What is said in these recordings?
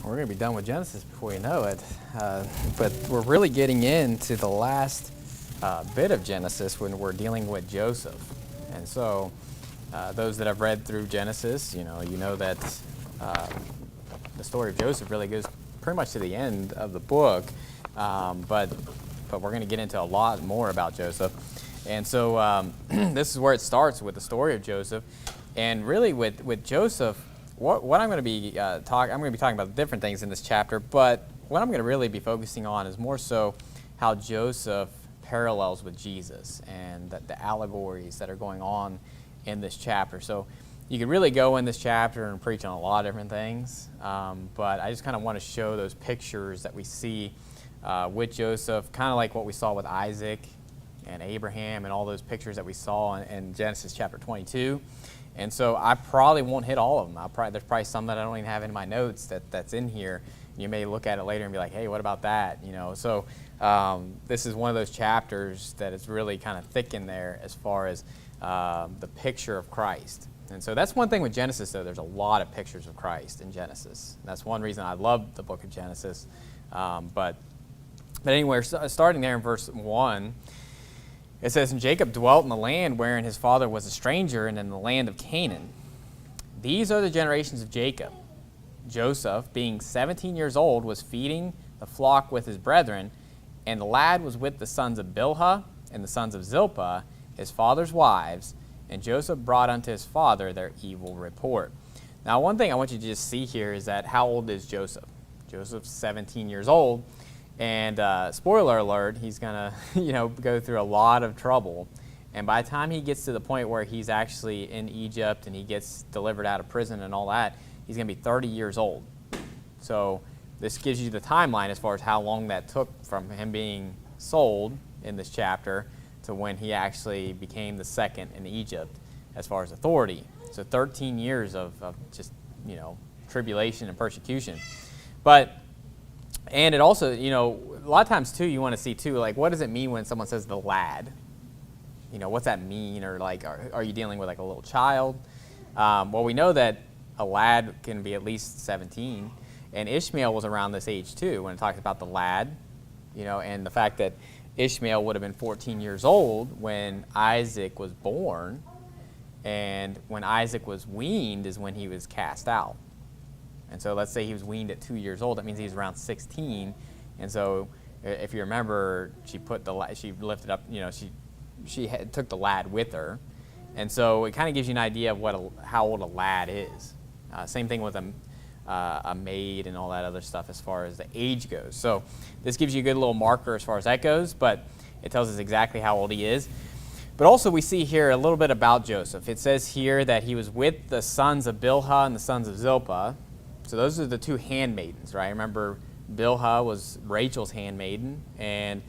We're going to be done with Genesis before you know it. But we're really getting into the last bit of Genesis when we're dealing with Joseph. And so those that have read through Genesis, you know that the story of Joseph really goes pretty much to the end of the book. But we're going to get into a lot more about Joseph. And so this is where it starts with the story of Joseph. And really with Joseph, what I'm going to be talking about different things in this chapter, but what I'm going to really be focusing on is more so how Joseph parallels with Jesus and the allegories that are going on in this chapter. So you could really go in this chapter and preach on a lot of different things, but I just kind of want to show those pictures that we see with Joseph, kind of like what we saw with Isaac and Abraham and all those pictures that we saw in Genesis chapter 22. And so I probably won't hit all of them. There's probably some that I don't even have in my notes that's in here. You may look at it later and be like, hey, what about that? So this is one of those chapters that is really kind of thick in there as far as the picture of Christ. And so that's one thing with Genesis, though. There's a lot of pictures of Christ in Genesis. That's one reason I love the book of Genesis. But anyway, starting there in verse 1, it says, "And Jacob dwelt in the land wherein his father was a stranger, and in the land of Canaan. These are the generations of Jacob. Joseph, being 17 years old, was feeding the flock with his brethren, and the lad was with the sons of Bilhah and the sons of Zilpah, his father's wives, and Joseph brought unto his father their evil report." Now, one thing I want you to just see here is that how old is Joseph? Joseph's 17 years old. And spoiler alert, he's going to go through a lot of trouble. And by the time he gets to the point where he's actually in Egypt and he gets delivered out of prison and all that, he's going to be 30 years old. So this gives you the timeline as far as how long that took from him being sold in this chapter to when he actually became the second in Egypt as far as authority. So 13 years of just, tribulation and persecution. And it also, a lot of times, too, you want to see, too, like, what does it mean when someone says the lad? What's that mean? Or, like, are you dealing with, like, a little child? Well, we know that a lad can be at least 17. And Ishmael was around this age, too, when it talks about the lad, and the fact that Ishmael would have been 14 years old when Isaac was born. And when Isaac was weaned is when he was cast out. And so let's say he was weaned at 2 years old. That means he's around 16. And so if you remember, she lifted up, she took the lad with her. And so it kind of gives you an idea of how old a lad is. Same thing with a maid and all that other stuff as far as the age goes. So this gives you a good little marker as far as that goes, but it tells us exactly how old he is. But also we see here a little bit about Joseph. It says here that he was with the sons of Bilhah and the sons of Zilpah. So those are the two handmaidens, right? Remember, Bilhah was Rachel's handmaiden, and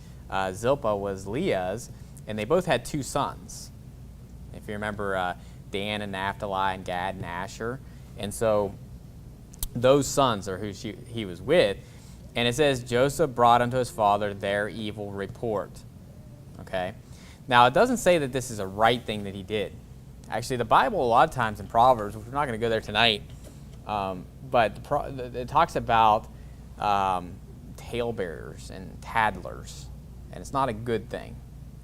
Zilpah was Leah's, and they both had two sons. If you remember, Dan and Naphtali and Gad and Asher. And so those sons are who he was with. And it says, Joseph brought unto his father their evil report. Okay? Now, it doesn't say that this is a right thing that he did. Actually, the Bible, a lot of times in Proverbs, which we're not going to go there tonight, but it talks about talebearers and tatlers, and it's not a good thing,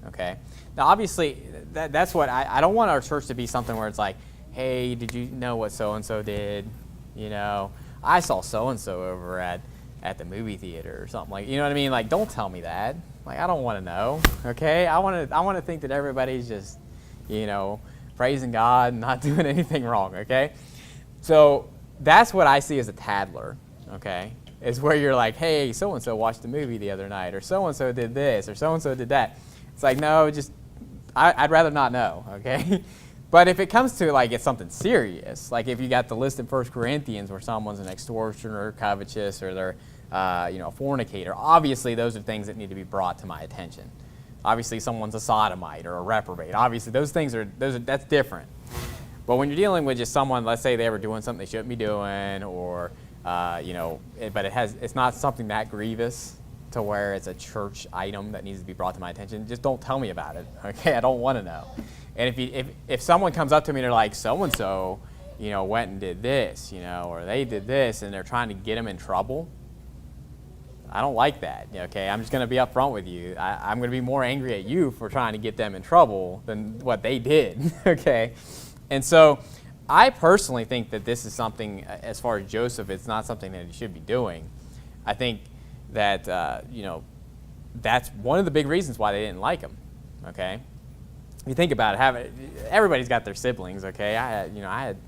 okay? Now, obviously, that's what I don't want our church to be something where it's like, hey, did you know what so-and-so did? I saw so-and-so over at the movie theater or something. Like, you know what I mean? Like, don't tell me that. Like, I don't want to know, okay? I want to think that everybody's just, praising God and not doing anything wrong, okay? So that's what I see as a tattler, okay, is where you're like, hey, so-and-so watched the movie the other night, or so-and-so did this, or so-and-so did that. It's like, no, I'd rather not know, okay? But if it comes to, like, it's something serious, like if you got the list in 1 Corinthians where someone's an extortioner, covetous, or they're, a fornicator, obviously those are things that need to be brought to my attention. Obviously someone's a sodomite or a reprobate. Obviously that's different. But when you're dealing with just someone, let's say they were doing something they shouldn't be doing, or but it's not something that grievous to where it's a church item that needs to be brought to my attention. Just don't tell me about it, okay? I don't want to know. And if someone comes up to me and they're like, so and so, went and did this, or they did this, and they're trying to get him in trouble. I don't like that, okay? I'm just going to be upfront with you. I'm going to be more angry at you for trying to get them in trouble than what they did, okay? And so I personally think that this is something, as far as Joseph, it's not something that he should be doing. I think that, that's one of the big reasons why they didn't like him, okay? If you think about it, everybody's got their siblings, okay? I had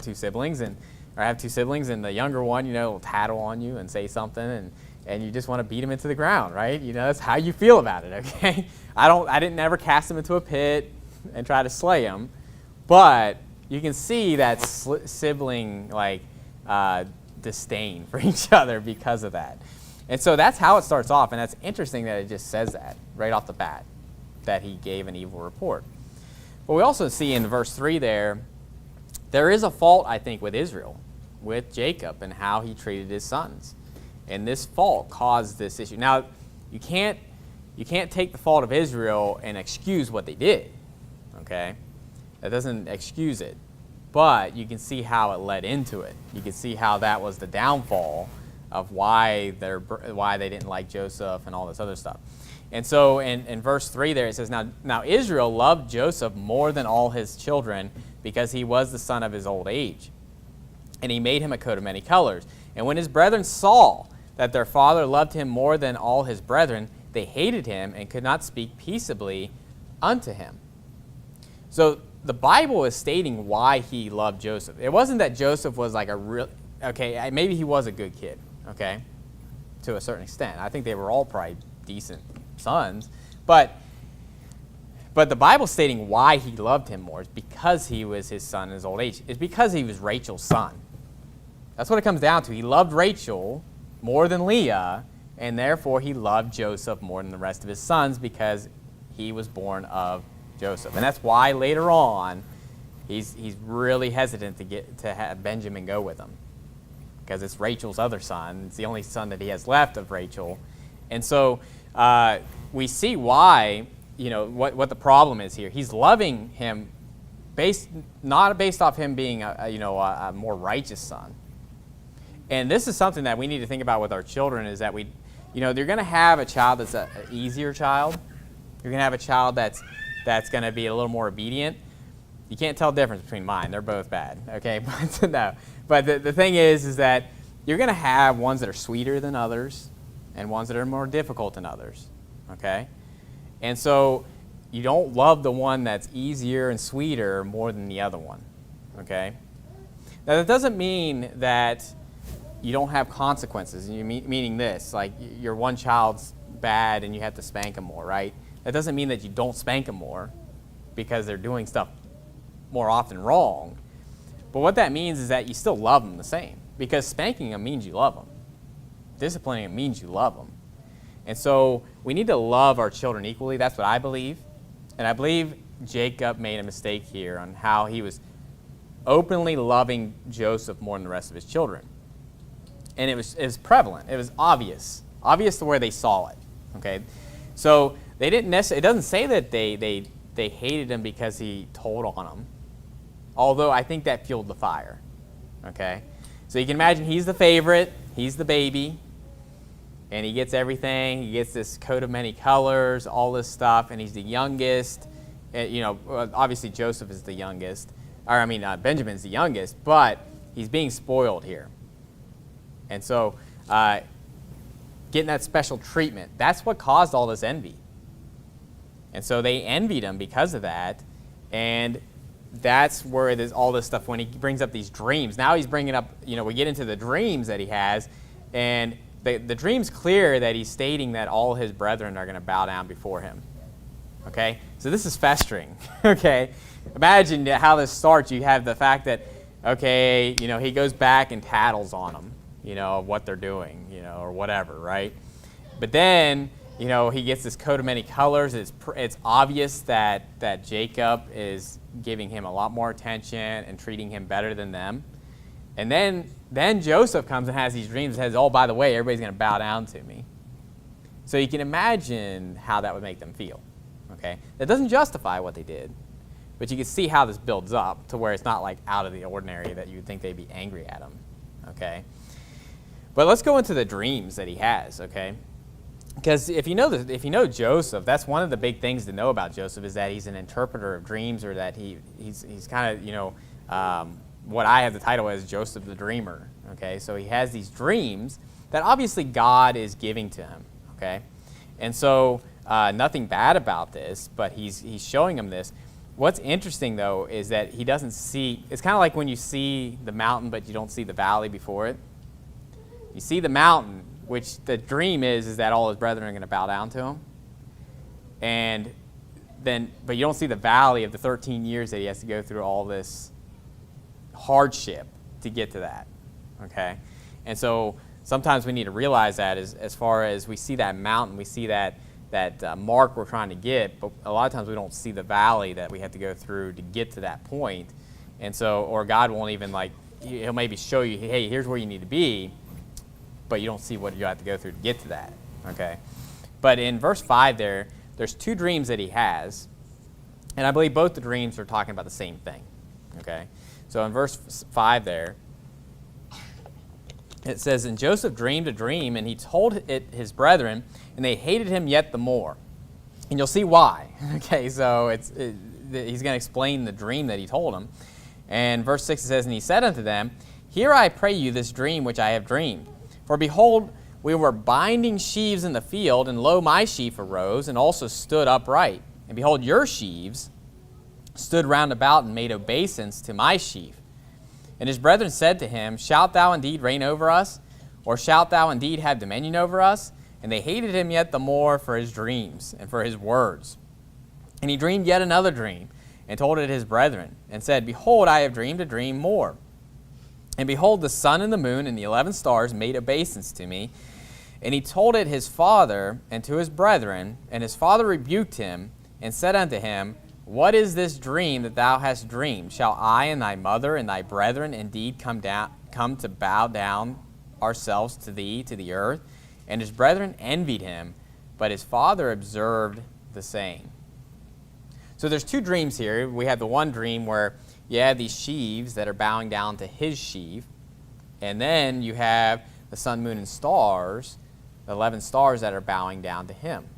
two siblings, or I have two siblings, and the younger one, will tattle on you and say something, and you just want to beat him into the ground, right? That's how you feel about it, okay? I didn't ever cast him into a pit and try to slay him, but you can see that sibling disdain for each other because of that. And so that's how it starts off, and that's interesting that it just says that right off the bat, that he gave an evil report. But we also see in verse 3 there is a fault, I think, with Israel, with Jacob, and how he treated his sons. And this fault caused this issue. Now, you can't take the fault of Israel and excuse what they did, okay? That doesn't excuse it. But you can see how it led into it. You can see how that was the downfall of why they didn't like Joseph and all this other stuff. And so in verse 3 there it says, Now Israel loved Joseph more than all his children, because he was the son of his old age. And he made him a coat of many colors. And when his brethren saw that their father loved him more than all his brethren, they hated him and could not speak peaceably unto him. So the Bible is stating why he loved Joseph. It wasn't that Joseph was like okay, maybe he was a good kid, okay, to a certain extent. I think they were all probably decent sons. But the Bible's stating why he loved him more is because he was his son in his old age. It's because he was Rachel's son. That's what it comes down to. He loved Rachel more than Leah, and therefore he loved Joseph more than the rest of his sons, because he was born of Joseph. And that's why later on he's really hesitant to have Benjamin go with him, because it's Rachel's other son. It's the only son that he has left of Rachel. And so we see why, what the problem is here. He's loving him not based off him being a more righteous son. And this is something that we need to think about with our children, is that they're going to have a child that's an easier child. You're going to have a child that's going to be a little more obedient. You can't tell the difference between mine. They're both bad, okay? But no. But the thing is that you're going to have ones that are sweeter than others and ones that are more difficult than others, okay? And so you don't love the one that's easier and sweeter more than the other one, okay? Now, that doesn't mean that you don't have consequences, meaning this, like your one child's bad and you have to spank them more, right? That doesn't mean that you don't spank them more because they're doing stuff more often wrong. But what that means is that you still love them the same, because spanking them means you love them. Disciplining them means you love them. And so we need to love our children equally. That's what I believe. And I believe Jacob made a mistake here on how he was openly loving Joseph more than the rest of his children. And it was prevalent. It was obvious to where they saw it. Okay, so they didn't necessarily. It doesn't say that they hated him because he told on them. Although I think that fueled the fire. Okay, so you can imagine he's the favorite, he's the baby, and he gets everything. He gets this coat of many colors, all this stuff, and he's the youngest. Obviously Joseph is the youngest, Benjamin's the youngest, but he's being spoiled here. And so getting that special treatment, that's what caused all this envy. And so they envied him because of that. And that's where there's all this stuff when he brings up these dreams. Now he's bringing up, we get into the dreams that he has. And the dream's clear that he's stating that all his brethren are going to bow down before him. Okay? So this is festering. Okay? Imagine how this starts. You have the fact that, okay, he goes back and tattles on them. Of what they're doing, or whatever, right? But then, he gets this coat of many colors. It's obvious that Jacob is giving him a lot more attention and treating him better than them. And then Joseph comes and has these dreams and says, oh, by the way, everybody's going to bow down to me. So you can imagine how that would make them feel, okay? That doesn't justify what they did, But you can see how this builds up to where it's not like out of the ordinary that you would think they'd be angry at him, okay? But let's go into the dreams that he has, okay? Because if you know Joseph, that's one of the big things to know about Joseph is that he's an interpreter of dreams, or that he's kind of, what I have the title as Joseph the Dreamer, okay? So he has these dreams that obviously God is giving to him, okay? And so nothing bad about this, but he's showing him this. What's interesting, though, is that he doesn't see, it's kind of like when you see the mountain, but you don't see the valley before it. You see the mountain, which the dream is that all his brethren are going to bow down to him. But you don't see the valley of the 13 years that he has to go through all this hardship to get to that, okay? And so sometimes we need to realize that as far as we see that mountain, we see that mark we're trying to get, but a lot of times we don't see the valley that we have to go through to get to that point. And so, or God won't even he'll maybe show you, hey, here's where you need to be, but you don't see what you have to go through to get to that, okay? But in verse 5 there's two dreams that he has, and I believe both the dreams are talking about the same thing, okay? So in verse 5 there, it says, "And Joseph dreamed a dream, and he told it his brethren, and they hated him yet the more." And you'll see why, okay? So he's going to explain the dream that he told them. And verse 6 it says, "And he said unto them, Hear I pray you this dream which I have dreamed. For behold, we were binding sheaves in the field, and lo, my sheaf arose, and also stood upright. And behold, your sheaves stood round about, and made obeisance to my sheaf. And his brethren said to him, Shalt thou indeed reign over us? Or shalt thou indeed have dominion over us? And they hated him yet the more for his dreams, and for his words. And he dreamed yet another dream, and told it his brethren, and said, Behold, I have dreamed a dream more. And behold, the sun and the moon and the 11 stars made obeisance to me. And he told it his father and to his brethren, and his father rebuked him, and said unto him, What is this dream that thou hast dreamed? Shall I and thy mother and thy brethren indeed come to bow down ourselves to thee, to the earth? And his brethren envied him, but his father observed the same." So there's two dreams here. We have the one dream where you have these sheaves that are bowing down to his sheaf, and then you have the sun, moon, and stars, the 11 stars that are bowing down to him.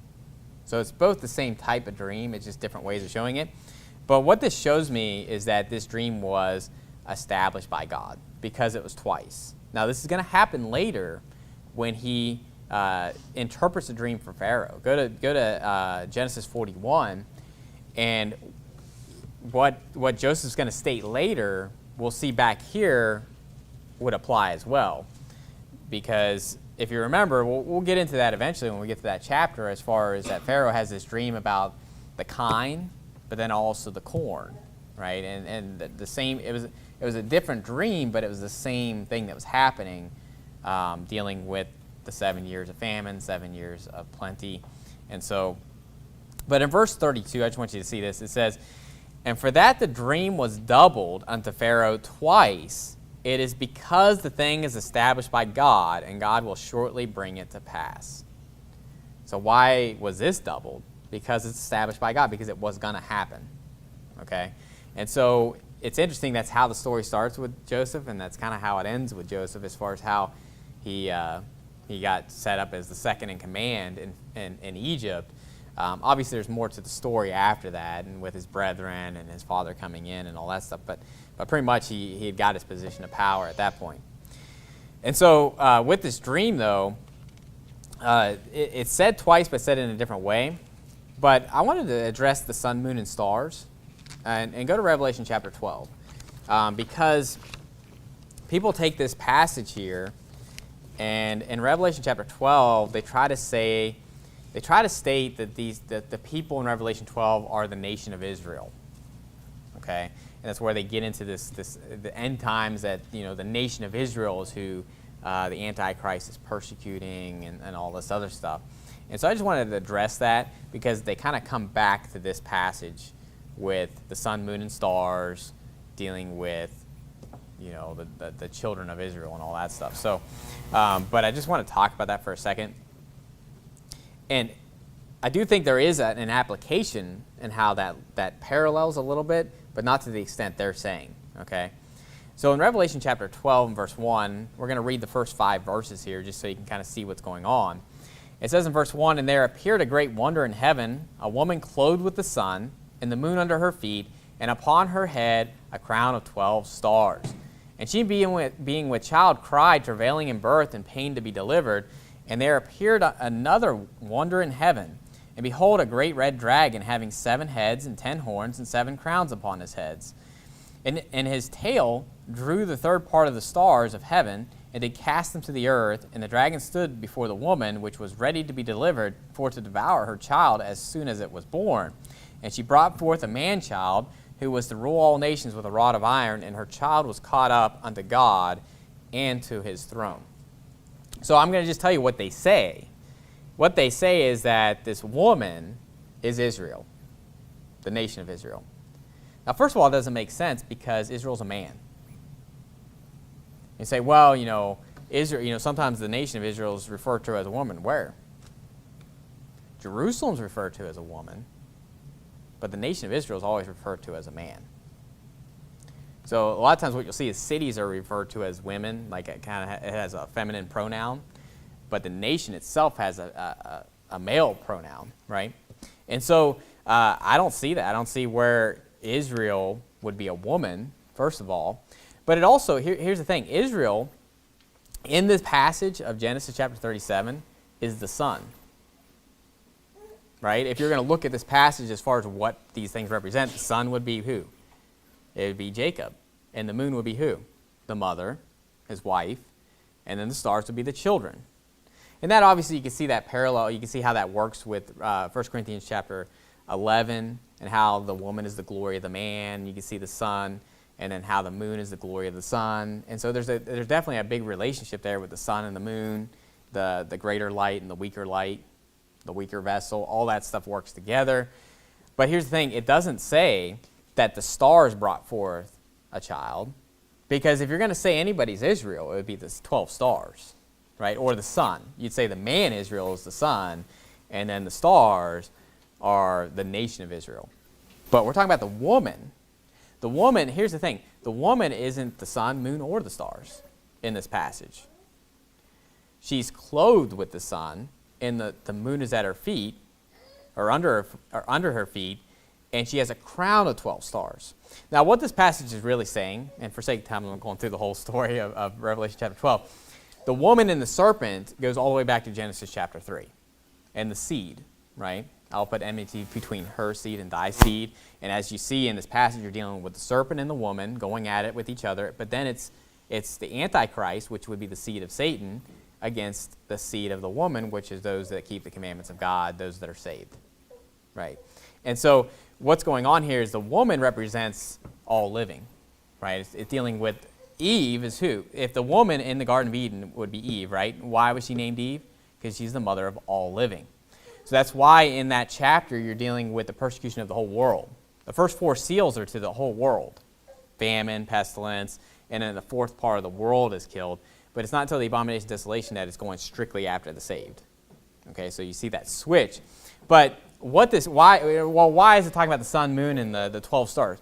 So it's both the same type of dream, it's just different ways of showing it. But what this shows me is that this dream was established by God, because it was twice. Now this is going to happen later when he interprets the dream for Pharaoh. Go to Genesis 41, and what Joseph's going to state later, we'll see back here, would apply as well. Because if you remember, we'll get into that eventually when we get to that chapter, as far as that Pharaoh has this dream about the kine, but then also the corn, right? And the same, it was a different dream, but it was the same thing that was happening, dealing with the 7 years of famine, 7 years of plenty. And so, but in verse 32, I just want you to see this. It says, "And for that the dream was doubled unto Pharaoh twice, it is because the thing is established by God, and God will shortly bring it to pass." So why was this doubled? Because it's established by God, because it was going to happen, okay? And so it's interesting, that's how the story starts with Joseph, and that's kind of how it ends with Joseph, as far as how he got set up as the second in command in Egypt. Obviously, there's more to the story after that, and with his brethren and his father coming in and all that stuff. But pretty much he had got his position of power at that point. And so with this dream, though, it's said twice, but said in a different way. But I wanted to address the sun, moon, and stars, and go to Revelation chapter 12, because people take this passage here, and in Revelation chapter 12, they try to state that the people in Revelation 12 are the nation of Israel. Okay, and that's where they get into the end times, that the nation of Israel is who the Antichrist is persecuting, and all this other stuff. And so I just wanted to address that, because they kind of come back to this passage with the sun, moon, and stars, dealing with the children of Israel and all that stuff. So, but I just want to talk about that for a second. And I do think there is an application in how that parallels a little bit, but not to the extent they're saying, okay? So in Revelation chapter 12 and verse 1, we're going to read the first 5 verses here just so you can kind of see what's going on. It says in verse 1, "And there appeared a great wonder in heaven, a woman clothed with the sun, and the moon under her feet, and upon her head a crown of 12 stars. And she being with child cried, travailing in birth and pain to be delivered. And there appeared another wonder in heaven. And behold, a great red dragon, having 7 heads and 10 horns and 7 crowns upon his heads. And his tail drew the third part of the stars of heaven, and did cast them to the earth. And the dragon stood before the woman, which was ready to be delivered, for to devour her child as soon as it was born. And she brought forth a man-child, who was to rule all nations with a rod of iron, and her child was caught up unto God and to his throne." So I'm going to just tell you what they say. What they say is that this woman is Israel, the nation of Israel. Now, first of all, it doesn't make sense because Israel's a man. You say, well, Israel, sometimes the nation of Israel is referred to as a woman. Where? Jerusalem's referred to as a woman, but the nation of Israel is always referred to as a man. So a lot of times what you'll see is cities are referred to as women, like it has a feminine pronoun, but the nation itself has a male pronoun, right? And so I don't see that. I don't see where Israel would be a woman, first of all. But it also, here's the thing, Israel, in this passage of Genesis chapter 37, is the son. Right? If you're going to look at this passage as far as what these things represent, the sun would be who? It would be Jacob. And the moon would be who? The mother, his wife, and then the stars would be the children. And that obviously you can see that parallel. You can see how that works with 1 Corinthians chapter 11 and how the woman is the glory of the man. You can see the sun, and then how the moon is the glory of the sun. And so there's definitely a big relationship there with the sun and the moon, the greater light and the weaker light, the weaker vessel. All that stuff works together. But here's the thing. It doesn't say that the stars brought forth a child, because if you're going to say anybody's Israel, it would be the 12 stars, right? Or the sun. You'd say the man Israel is the sun, and then the stars are the nation of Israel. But we're talking about the woman. The woman, here's the thing. The woman isn't the sun, moon, or the stars in this passage. She's clothed with the sun, and the moon is at her feet, or under her feet, and she has a crown of 12 stars. Now, what this passage is really saying, and for sake of time, I'm going through the whole story of Revelation chapter 12. The woman and the serpent goes all the way back to Genesis chapter 3. And the seed, right? I'll put enmity between her seed and thy seed. And as you see in this passage, you're dealing with the serpent and the woman going at it with each other. But then it's the Antichrist, which would be the seed of Satan, against the seed of the woman, which is those that keep the commandments of God, those that are saved, right? And so what's going on here is the woman represents all living, right? It's dealing with Eve is who? If the woman in the Garden of Eden would be Eve, right? Why was she named Eve? Because she's the mother of all living. So that's why in that chapter you're dealing with the persecution of the whole world. The first 4 seals are to the whole world. Famine, pestilence, and then the 4th part of the world is killed. But it's not until the abomination of desolation that it's going strictly after the saved. Okay, so you see that switch. But why is it talking about the sun, moon, and the 12 stars?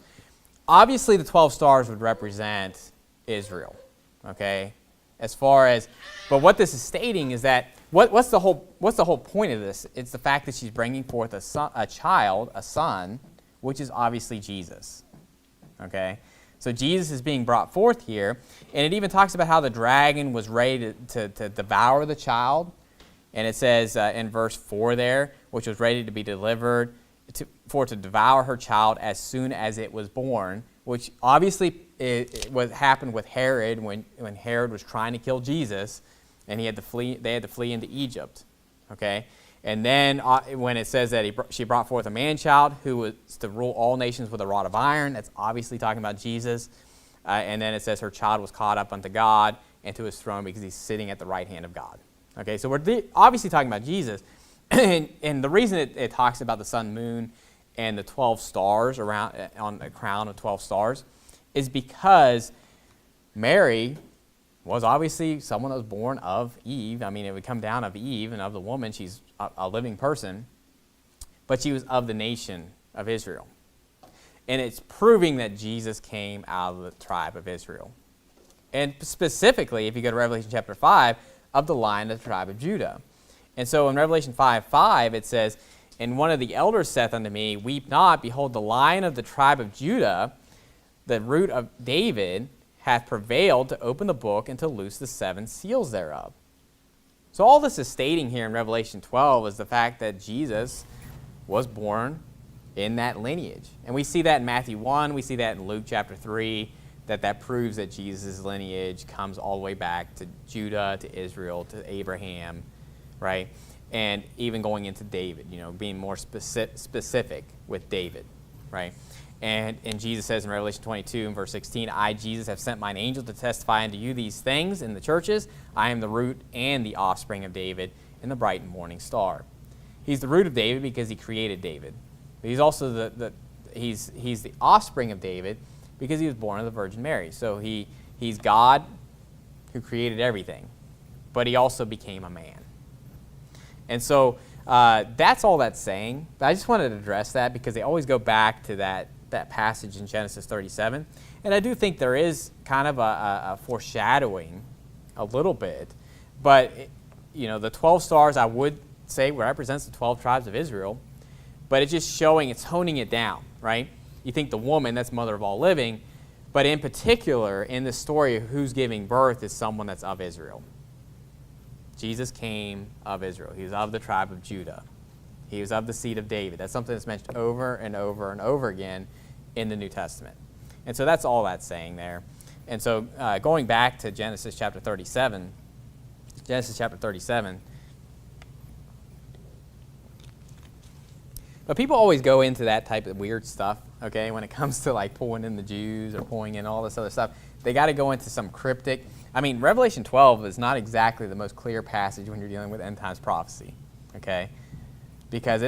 Obviously, the 12 stars would represent Israel. Okay, but what this is stating is that what's the whole point of this? It's the fact that she's bringing forth a child, a son, which is obviously Jesus. Okay. So Jesus is being brought forth here, and it even talks about how the dragon was ready to devour the child. And it says in verse 4 there, which was ready to be delivered, to devour her child as soon as it was born, which obviously happened with Herod when Herod was trying to kill Jesus, and they had to flee into Egypt. Okay? And then when it says that she brought forth a man-child who was to rule all nations with a rod of iron, that's obviously talking about Jesus. And then it says her child was caught up unto God and to his throne because he's sitting at the right hand of God. Okay, so we're obviously talking about Jesus. And the reason it talks about the sun, moon, and the 12 stars around on a crown of 12 stars is because Mary was obviously someone that was born of Eve. I mean, it would come down of Eve and of the woman. She's a living person. but she was of the nation of Israel. And it's proving that Jesus came out of the tribe of Israel. And specifically, if you go to Revelation chapter 5, of the line of the tribe of Judah. And so in Revelation 5:5, it says, "And one of the elders saith unto me, Weep not, behold, the Lion of the tribe of Judah, the root of David, hath prevailed to open the book and to loose the 7 seals thereof." So all this is stating here in Revelation 12 is the fact that Jesus was born in that lineage. And we see that in Matthew 1, we see that in Luke chapter 3, that proves that Jesus' lineage comes all the way back to Judah, to Israel, to Abraham, right? And even going into David, being more specific with David, right? And Jesus says in Revelation 22 and verse 16, "I, Jesus, have sent mine angel to testify unto you these things in the churches. I am the root and the offspring of David and the bright and morning star." He's the root of David because he created David. But he's also he's the offspring of David because he was born of the Virgin Mary. So he's God who created everything, but he also became a man. And so that's all that's saying. But I just wanted to address that because they always go back to that passage in Genesis 37. And I do think there is kind of a foreshadowing a little bit. But, the 12 stars, I would say, represents the 12 tribes of Israel. But it's just showing, it's honing it down, right? You think the woman, that's mother of all living, but in particular, in this story, who's giving birth is someone that's of Israel. Jesus came of Israel. He was of the tribe of Judah. He was of the seed of David. That's something that's mentioned over and over and over again in the New Testament. And so that's all that's saying there. And so going back to Genesis chapter 37, but people always go into that type of weird stuff, okay, when it comes to like pulling in the Jews or pulling in all this other stuff. They got to go into some cryptic. I mean, Revelation 12 is not exactly the most clear passage when you're dealing with end times prophecy, okay? Because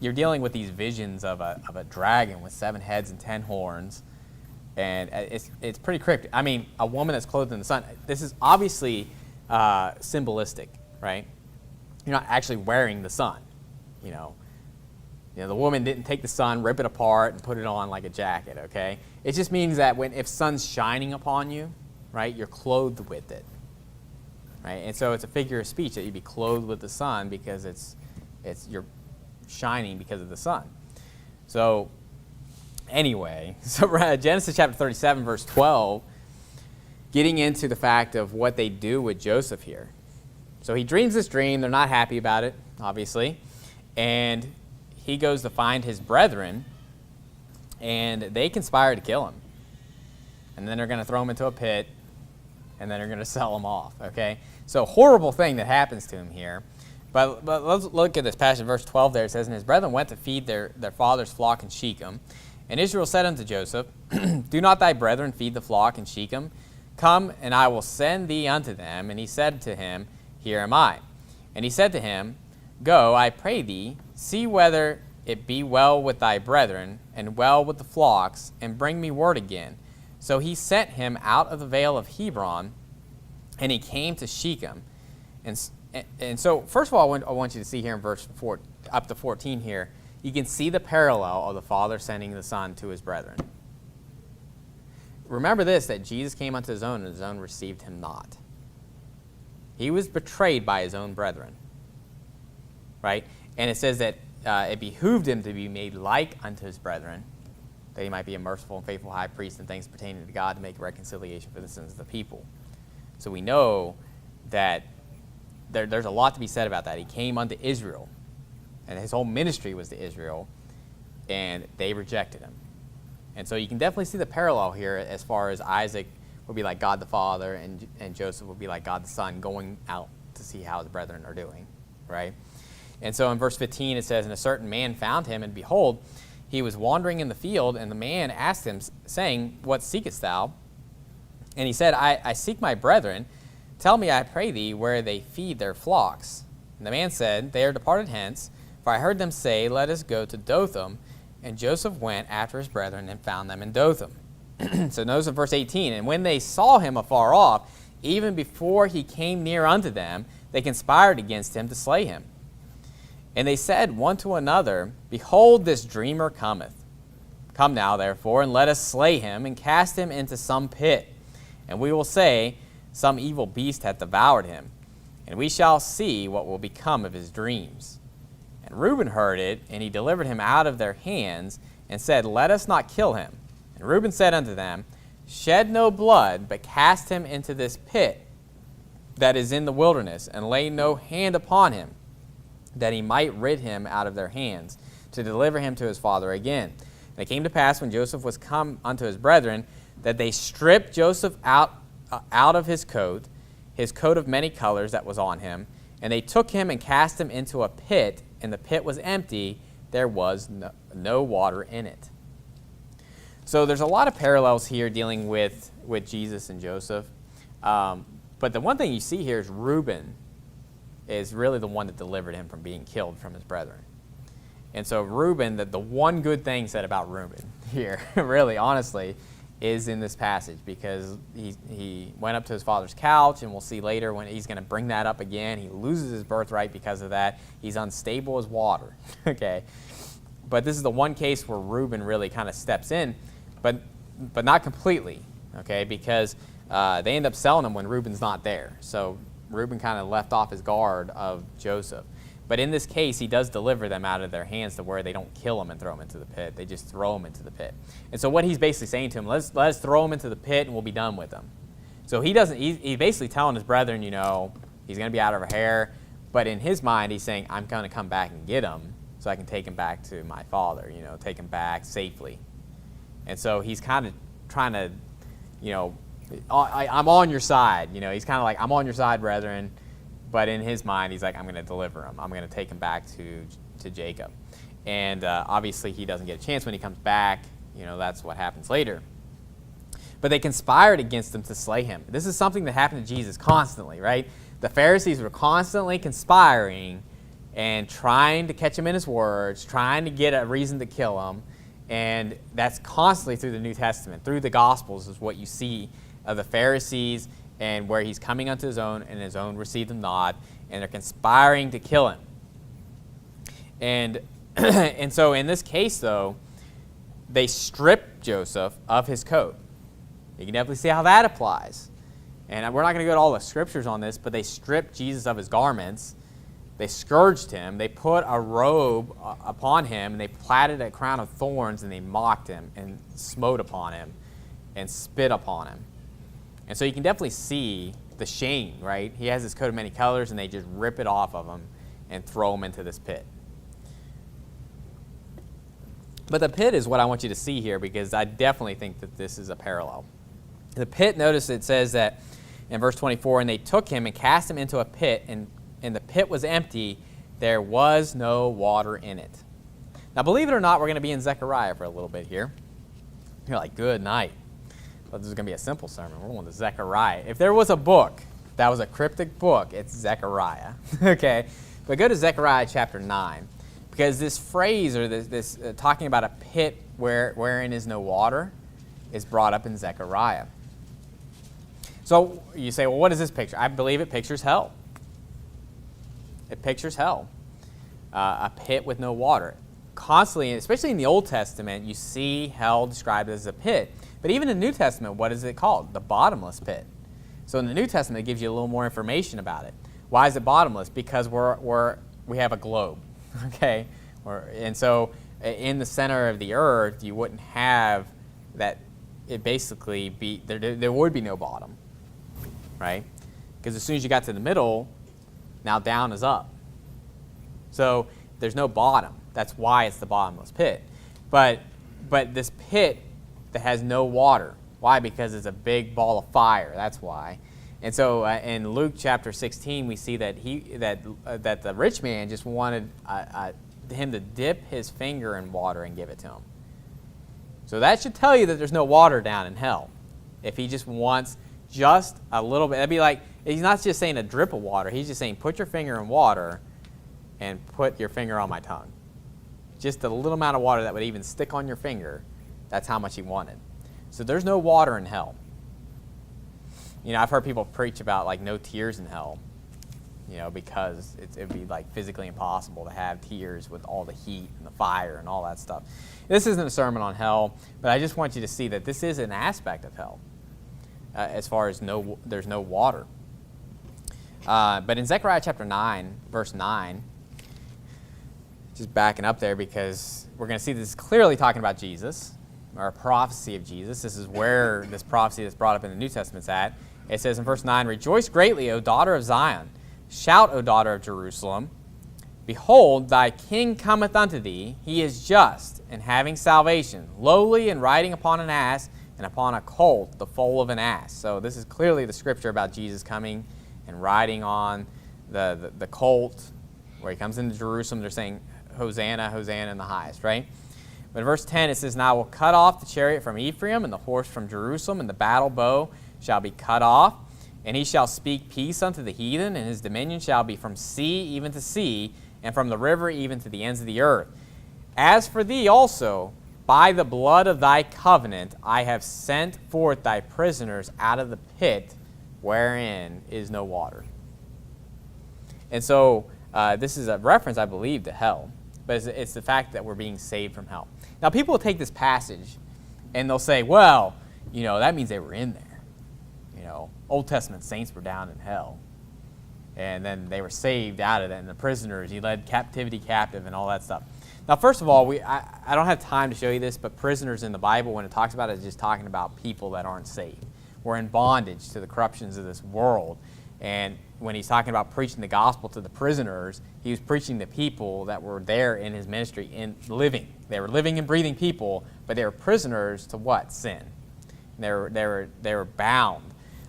you're dealing with these visions of a dragon with 7 heads and 10 horns, and it's pretty cryptic. I mean, a woman that's clothed in the sun. This is obviously symbolistic, right? You're not actually wearing the sun, the woman didn't take the sun, rip it apart, and put it on like a jacket, okay? It just means that if sun's shining upon you, right, you're clothed with it, right? And so it's a figure of speech that you'd be clothed with the sun because you're shining because of the sun. So anyway, Genesis chapter 37, verse 12, getting into the fact of what they do with Joseph here. So he dreams this dream. They're not happy about it, obviously, and he goes to find his brethren, and they conspire to kill him. And then they're going to throw him into a pit, and then they're going to sell him off, okay? So horrible thing that happens to him here. But let's look at this passage, verse 12 there. It says, "And his brethren went to feed their father's flock in Shechem. And Israel said unto Joseph, Do not thy brethren feed the flock in Shechem? Come, and I will send thee unto them. And he said to him, Here am I. And he said to him, Go, I pray thee, see whether it be well with thy brethren, and well with the flocks, and bring me word again. So he sent him out of the vale of Hebron, and he came to Shechem." And so, first of all, I want you to see here in verse 4, up to 14 here, you can see the parallel of the Father sending the Son to his brethren. Remember this, that Jesus came unto his own, and his own received him not. He was betrayed by his own brethren. Right? And it says that it behooved him to be made like unto his brethren, that he might be a merciful and faithful high priest in things pertaining to God to make reconciliation for the sins of the people. So we know that there's a lot to be said about that. He came unto Israel, and his whole ministry was to Israel, and they rejected him. And so you can definitely see the parallel here as far as Isaac would be like God the Father, and Joseph would be like God the Son, going out to see how his brethren are doing, right? And so in verse 15 it says, "And a certain man found him, and behold, he was wandering in the field, and the man asked him, saying, What seekest thou? And he said, I seek my brethren. Tell me, I pray thee, where they feed their flocks. And the man said, They are departed hence, for I heard them say, Let us go to Dothan. And Joseph went after his brethren and found them in Dothan." So notice in verse 18, "And when they saw him afar off, even before he came near unto them, they conspired against him to slay him. And they said one to another, Behold, this dreamer cometh. Come now, therefore, and let us slay him, and cast him into some pit. And we will say, Some evil beast hath devoured him, and we shall see what will become of his dreams. And Reuben heard it, and he delivered him out of their hands, and said, Let us not kill him. And Reuben said unto them, Shed no blood, but cast him into this pit that is in the wilderness, and lay no hand upon him, that he might rid him out of their hands, to deliver him to his father again. And it came to pass, when Joseph was come unto his brethren, that they stripped Joseph out of his coat of many colors that was on him, and they took him and cast him into a pit, and the pit was empty, there was no water in it. So there's a lot of parallels here dealing with Jesus and Joseph. But the one thing you see here is Reuben is really the one that delivered him from being killed from his brethren. And so Reuben, the one good thing said about Reuben here, really, honestly, is in this passage, because he went up to his father's couch, and we'll see later when he's going to bring that up again. He loses his birthright because of that. He's unstable as water, okay? But this is the one case where Reuben really kind of steps in, but not completely, okay, because they end up selling him when Reuben's not there. So Reuben kind of left off his guard of Joseph. But in this case, he does deliver them out of their hands to where they don't kill him and throw him into the pit. They just throw him into the pit. And so what he's basically saying to him, let us throw him into the pit and we'll be done with him. So he's basically telling his brethren, he's going to be out of our hair. But in his mind, he's saying, I'm going to come back and get him so I can take him back to my father, take him back safely. And so he's kind of trying to, I'm on your side. He's kind of like, I'm on your side, brethren. But in his mind, he's like, I'm going to deliver him. I'm going to take him back to Jacob. And obviously, he doesn't get a chance when he comes back. That's what happens later. But they conspired against him to slay him. This is something that happened to Jesus constantly, right? The Pharisees were constantly conspiring and trying to catch him in his words, trying to get a reason to kill him. And that's constantly through the New Testament. Through the Gospels is what you see of the Pharisees, and where he's coming unto his own, and his own received him not, and they're conspiring to kill him. And and so in this case, though, they strip Joseph of his coat. You can definitely see how that applies. And we're not going to go to all the scriptures on this, but they stripped Jesus of his garments. They scourged him. They put a robe upon him, and they plaited a crown of thorns, and they mocked him and smote upon him and spit upon him. And so you can definitely see the shame, right? He has this coat of many colors, and they just rip it off of him and throw him into this pit. But the pit is what I want you to see here, because I definitely think that this is a parallel. The pit, notice it says that in verse 24, and they took him and cast him into a pit, and the pit was empty. There was no water in it. Now, believe it or not, we're going to be in Zechariah for a little bit here. You're like, good night. But this is going to be a simple sermon. We're going to Zechariah. If there was a book that was a cryptic book, it's Zechariah. Okay? But go to Zechariah chapter 9. Because this phrase, or this talking about a pit wherein is no water, is brought up in Zechariah. So you say, well, what is this picture? I believe it pictures hell. It pictures hell. A pit with no water. Constantly, especially in the Old Testament, you see hell described as a pit. But even in the New Testament, what is it called? The bottomless pit. So in the New Testament, it gives you a little more information about it. Why is it bottomless? Because we have a globe, okay? And so in the center of the earth, you wouldn't have that. It basically there would be no bottom, right? Because as soon as you got to the middle, now down is up. So there's no bottom. That's why it's the bottomless pit. But this pit that has no water. Why? Because it's a big ball of fire. That's why. And so in Luke chapter 16, we see that that the rich man just wanted him to dip his finger in water and give it to him. So that should tell you that there's no water down in hell. If he just wants just a little bit, that'd be like, he's not just saying a drip of water. He's just saying, put your finger in water and put your finger on my tongue. Just a little amount of water that would even stick on your finger. That's how much he wanted. So there's no water in hell. I've heard people preach about like no tears in hell. because it would be like physically impossible to have tears with all the heat and the fire and all that stuff. This isn't a sermon on hell, but I just want you to see that this is an aspect of hell, as far as there's no water. But in Zechariah chapter 9, verse 9, just backing up there because we're going to see this is clearly talking about Jesus, or a prophecy of Jesus. This is where this prophecy that's brought up in the New Testament's at. It says in verse 9, "Rejoice greatly, O daughter of Zion. Shout, O daughter of Jerusalem. Behold, thy king cometh unto thee. He is just, and having salvation, lowly, and riding upon an ass, and upon a colt, the foal of an ass." So this is clearly the scripture about Jesus coming and riding on the colt, where he comes into Jerusalem. They're saying, Hosanna, Hosanna in the highest, right? But in verse 10 it says, "Now I will cut off the chariot from Ephraim, and the horse from Jerusalem, and the battle bow shall be cut off. And he shall speak peace unto the heathen, and his dominion shall be from sea even to sea, and from the river even to the ends of the earth. As for thee also, by the blood of thy covenant, I have sent forth thy prisoners out of the pit wherein is no water." And so this is a reference, I believe, to hell. But it's the fact that we're being saved from hell. Now, people will take this passage, and they'll say, well, that means they were in there. Old Testament saints were down in hell. And then they were saved out of it, and the prisoners, he led captivity captive and all that stuff. Now, first of all, I don't have time to show you this, but prisoners in the Bible, when it talks about it, is just talking about people that aren't saved. We're in bondage to the corruptions of this world. And when he's talking about preaching the gospel to the prisoners, he was preaching to people that were there in his ministry in living. They were living and breathing people, but they were prisoners to what? Sin. They were bound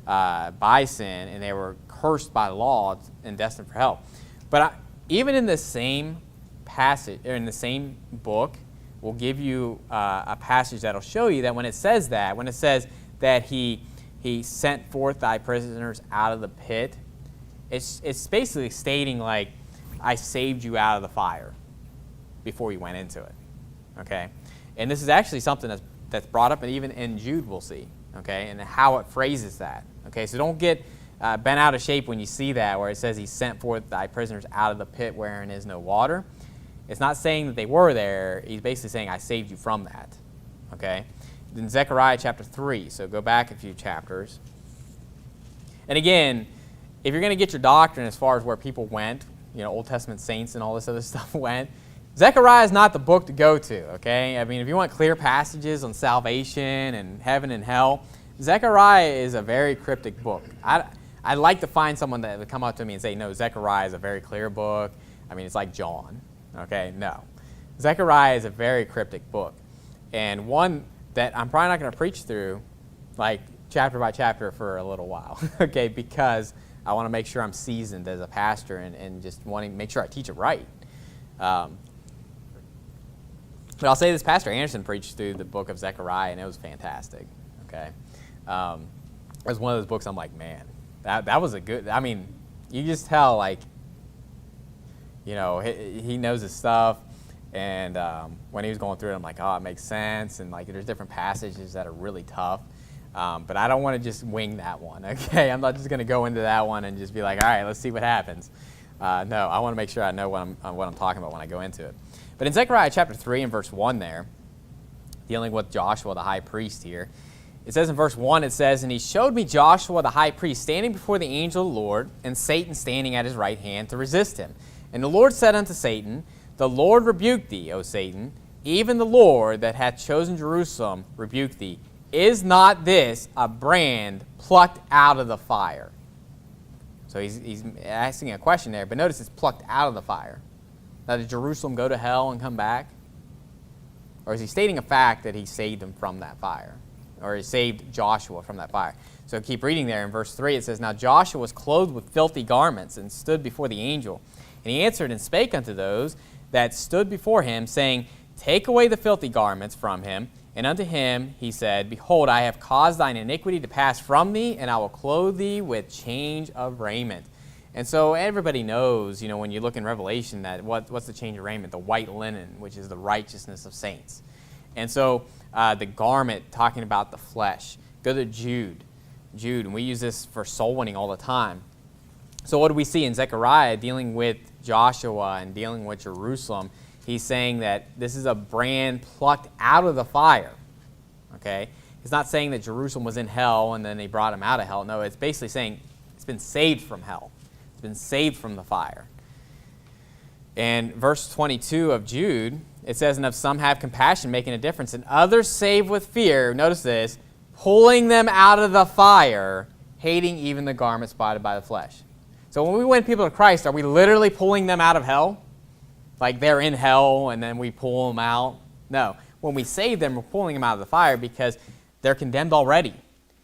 by sin, and they were cursed by law and destined for hell. But even in the same passage, or in the same book, we'll give you a passage that'll show you that when it says that he sent forth thy prisoners out of the pit, it's basically stating like, I saved you out of the fire before you went into it. Okay? And this is actually something that's brought up, and even in Jude we'll see, okay, and how it phrases that. Okay, so don't get bent out of shape when you see that, where it says he sent forth thy prisoners out of the pit wherein is no water. It's not saying that they were there. He's basically saying, I saved you from that. Okay? In Zechariah chapter 3, so go back a few chapters. And again, if you're going to get your doctrine as far as where people went, Old Testament saints and all this other stuff went, Zechariah is not the book to go to, okay? I mean, if you want clear passages on salvation and heaven and hell, Zechariah is a very cryptic book. I'd like to find someone that would come up to me and say, no, Zechariah is a very clear book. I mean, it's like John, okay? No. Zechariah is a very cryptic book, and one that I'm probably not going to preach through, like, chapter by chapter for a little while, okay, because I want to make sure I'm seasoned as a pastor and just wanting to make sure I teach it right. But I'll say this, Pastor Anderson preached through the book of Zechariah, and it was fantastic, okay? It was one of those books I'm like, man, that was a good, I mean, you just tell, like, he knows his stuff, and when he was going through it, I'm like, oh, it makes sense, and like, there's different passages that are really tough, but I don't want to just wing that one, okay? I'm not just going to go into that one and just be like, all right, let's see what happens. No, I want to make sure I know what I'm talking about when I go into it. But in Zechariah chapter 3 and verse 1 there, dealing with Joshua the high priest here, it says in verse 1, it says, "And he showed me Joshua the high priest standing before the angel of the Lord, and Satan standing at his right hand to resist him. And the Lord said unto Satan, The Lord rebuke thee, O Satan, even the Lord that hath chosen Jerusalem rebuke thee. Is not this a brand plucked out of the fire?" So he's asking a question there, but notice it's plucked out of the fire. Now, did Jerusalem go to hell and come back? Or is he stating a fact that he saved them from that fire? Or he saved Joshua from that fire? So keep reading there in verse 3. It says, "Now Joshua was clothed with filthy garments, and stood before the angel. And he answered and spake unto those that stood before him, saying, Take away the filthy garments from him. And unto him he said, Behold, I have caused thine iniquity to pass from thee, and I will clothe thee with change of raiment." And so everybody knows, when you look in Revelation, that what's the change of raiment? The white linen, which is the righteousness of saints. And so the garment, talking about the flesh. Go to Jude, and we use this for soul winning all the time. So what do we see in Zechariah dealing with Joshua and dealing with Jerusalem? He's saying that this is a brand plucked out of the fire. Okay? He's not saying that Jerusalem was in hell and then they brought him out of hell. No, it's basically saying it's been saved from hell. It's been saved from the fire. And verse 22 of Jude, it says, and of some have compassion, making a difference, and others save with fear, notice this, pulling them out of the fire, hating even the garment spotted by the flesh. So when we win people to Christ, are we literally pulling them out of hell? Like they're in hell and then we pull them out? No. When we save them, we're pulling them out of the fire because they're condemned already.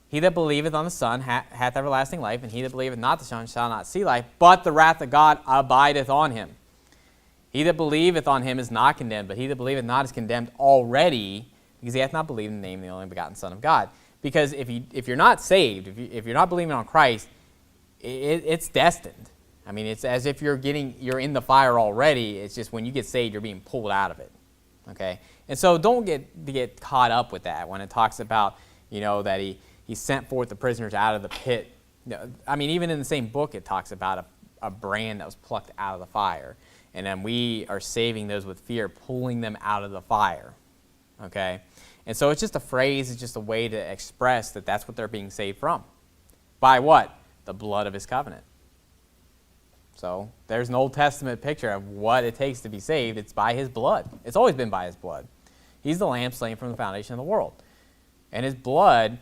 He that believeth on the Son hath everlasting life, and he that believeth not the Son shall not see life, but the wrath of God abideth on him. He that believeth on him is not condemned, but he that believeth not is condemned already, because he hath not believed in the name of the only begotten Son of God. Because if you're not saved, if you're not believing on Christ, it's destined. I mean, it's as if you're in the fire already. It's just when you get saved, you're being pulled out of it. Okay? And so don't get caught up with that when it talks about, that he sent forth the prisoners out of the pit. I mean, even in the same book, it talks about a brand that was plucked out of the fire. And then we are saving those with fear, pulling them out of the fire. Okay? And so it's just a phrase, it's just a way to express that that's what they're being saved from. By what? The blood of his covenant. So there's an Old Testament picture of what it takes to be saved. It's by his blood. It's always been by his blood. He's the lamb slain from the foundation of the world. And his blood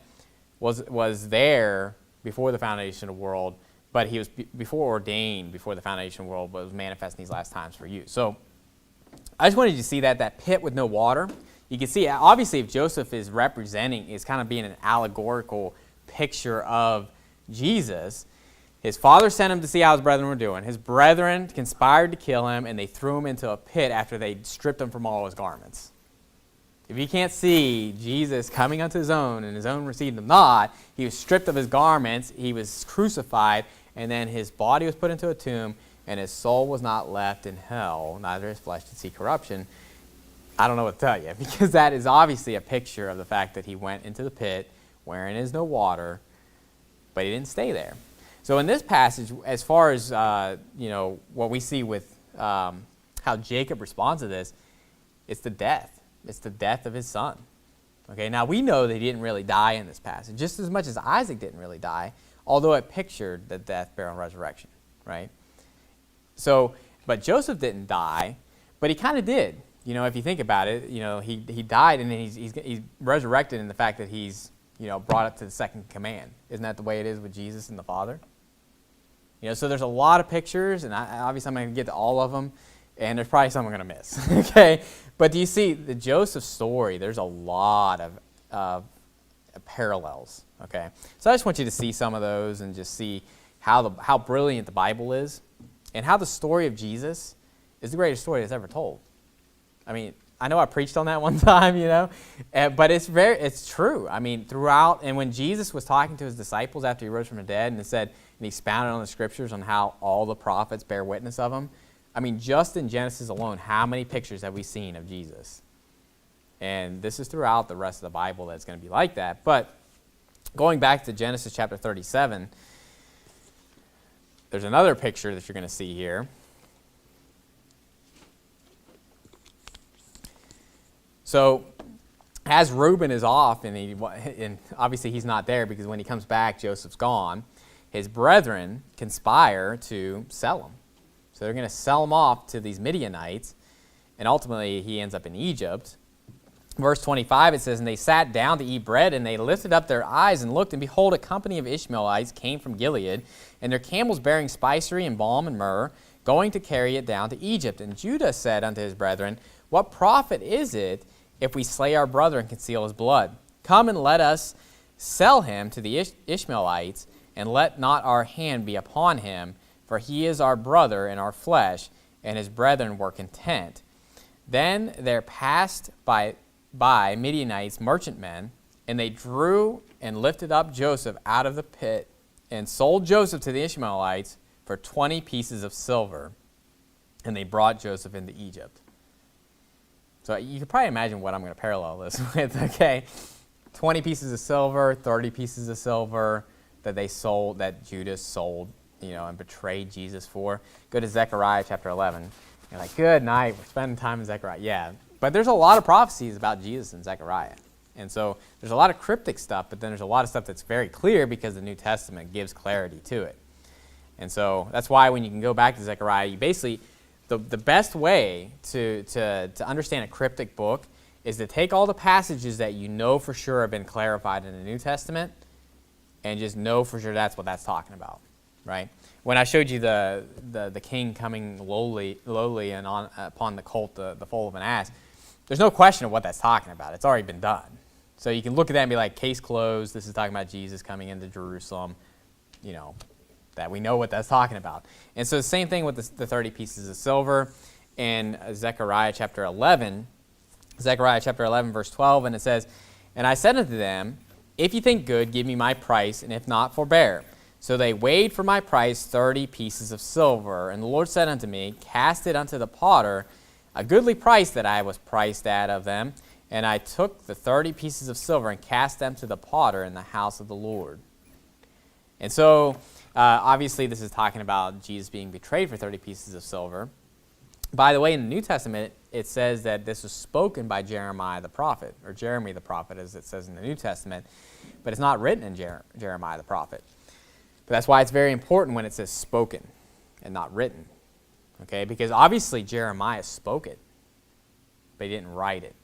was there before the foundation of the world, but he was before ordained, before the foundation of the world, but was manifest in these last times for you. So I just wanted you to see that pit with no water. You can see, obviously, if Joseph is kind of being an allegorical picture of Jesus, his father sent him to see how his brethren were doing. His brethren conspired to kill him, and they threw him into a pit after they stripped him from all his garments. If you can't see Jesus coming unto his own, and his own received him not, he was stripped of his garments, he was crucified, and then his body was put into a tomb, and his soul was not left in hell, neither his flesh did see corruption. I don't know what to tell you, because that is obviously a picture of the fact that he went into the pit, wherein is no water, but he didn't stay there. So in this passage, as far as what we see with how Jacob responds to this, it's the death. It's the death of his son. Okay, now we know that he didn't really die in this passage, just as much as Isaac didn't really die, although it pictured the death, burial, and resurrection, right? So, but Joseph didn't die, but he kind of did. If you think about it, he died and then he's resurrected in the fact that he's brought up to the second command. Isn't that the way it is with Jesus and the Father? So there's a lot of pictures, and obviously I'm going to get to all of them, and there's probably some I'm going to miss. Okay, but do you see the Joseph story? There's a lot of parallels. Okay, so I just want you to see some of those and just see how brilliant the Bible is, and how the story of Jesus is the greatest story that's ever told. I mean, I know I preached on that one time, but it's true. I mean, throughout, and when Jesus was talking to his disciples after he rose from the dead, and he expounded on the scriptures on how all the prophets bear witness of him. I mean, just in Genesis alone, how many pictures have we seen of Jesus? And this is throughout the rest of the Bible that's going to be like that. But going back to Genesis chapter 37, there's another picture that you're going to see here. So as Reuben is off, and obviously he's not there because when he comes back, Joseph's gone, his brethren conspire to sell him. So they're going to sell him off to these Midianites, and ultimately he ends up in Egypt. Verse 25, it says, and they sat down to eat bread, and they lifted up their eyes and looked, and behold, a company of Ishmaelites came from Gilead, and their camels bearing spicery and balm and myrrh, going to carry it down to Egypt. And Judah said unto his brethren, what profit is it if we slay our brother and conceal his blood? Come and let us sell him to the Ishmaelites, and let not our hand be upon him, for he is our brother and our flesh, and his brethren were content. Then there passed by Midianites merchantmen, and they drew and lifted up Joseph out of the pit, and sold Joseph to the Ishmaelites for 20 pieces of silver, and they brought Joseph into Egypt. So you can probably imagine what I'm going to parallel this with, okay? 20 pieces of silver, 30 pieces of silver that Judah sold and betrayed Jesus for. Go to Zechariah chapter 11. You're like, good night, we're spending time in Zechariah. Yeah, but there's a lot of prophecies about Jesus in Zechariah. And so there's a lot of cryptic stuff, but then there's a lot of stuff that's very clear because the New Testament gives clarity to it. And so that's why when you can go back to Zechariah, you basically, the best way to understand a cryptic book is to take all the passages that you know for sure have been clarified in the New Testament and just know for sure that's what that's talking about, right? When I showed you the king coming lowly and upon the colt, the foal of an ass, there's no question of what that's talking about. It's already been done. So you can look at that and be like, case closed. This is talking about Jesus coming into Jerusalem, that we know what that's talking about. And so the same thing with the 30 pieces of silver in Zechariah chapter 11. Zechariah chapter 11, verse 12, and it says, "And I said unto them, if you think good, give me my price, and if not, forbear. So they weighed for my price 30 pieces of silver. And the Lord said unto me, cast it unto the potter, a goodly price that I was priced at of them. And I took the 30 pieces of silver and cast them to the potter in the house of the Lord." And so, obviously, this is talking about Jesus being betrayed for 30 pieces of silver. By the way, in the New Testament, it says that this was spoken by Jeremiah the prophet, or Jeremy the prophet, as it says in the New Testament, but it's not written in Jeremiah the prophet. But that's why it's very important when it says spoken and not written, okay? Because obviously Jeremiah spoke it, but he didn't write it.